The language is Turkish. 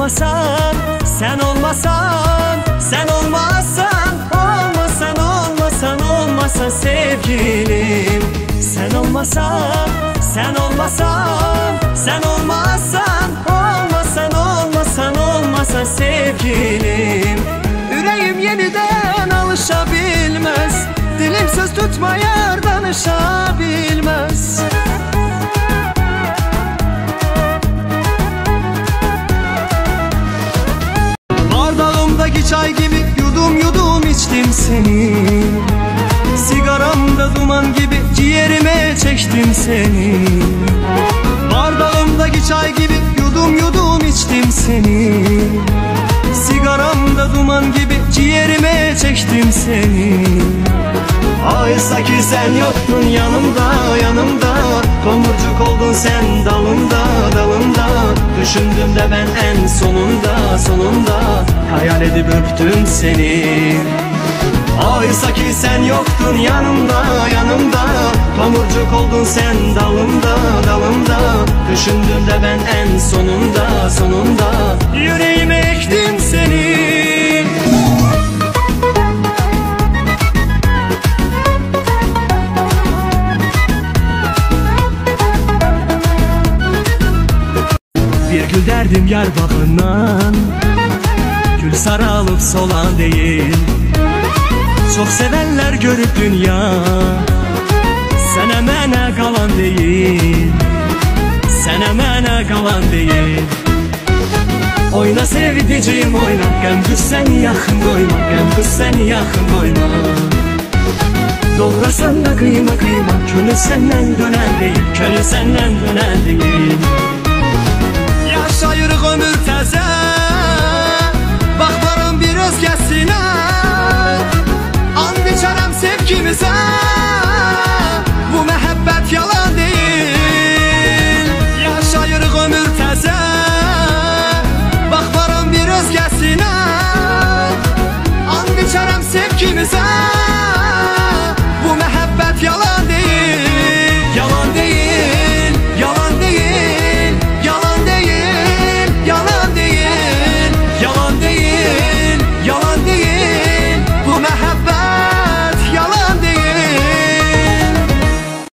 olmasan, sen olmasan, sen olmasan, olmasan, olmasan, olmasan sevgilim. Sen olmasan, sen olmasan, sen olmasan, olmasan, olmasan, olmasan sevgilim. Yüreğim yeniden alışabilmez, dilim söz tutmaya danışabilmez. Bardağımdaki çay gibi yudum yudum içtim seni. Sigaramda duman gibi ciğerime çektim seni. Bardağımdaki çay gibi yudum yudum içtim seni. Sigaramda duman gibi ciğerime çektim seni. Oysa ki sen yoktun yanımda, yanımda. Tomurcuk oldun sen dalımda, dalımda. Düşündüm de ben en sonunda, sonunda hayal edip öptüm seni. Oysa ki sen yoktun yanımda, yanımda. Tomurcuk oldun sen dalımda, dalımda. Düşündüm de ben en sonunda, sonunda yüreğime ektim seni. Bir gül derdim yar bağından, gül saralıp solan değil. Çok sevenler görüp dünya, sen emene kalan değil. Sen emene kalan değil. Oyna sevdiceğim oyna, gəm qız səni yaxın koyma, gəm qız səni yaxın koyma. Doğrasan da kıyma kıyma, könül senden dönen değil, könül senden dönen değil. Yaşayırıq ömür təzə, baxmaram bir özgəsinə. And içərəm sevgimizə, bu məhəbbət yalan deyil. Yaşayırıq ömür təzə, baxmaram bir özgəsinə. And içərəm sevgimizə.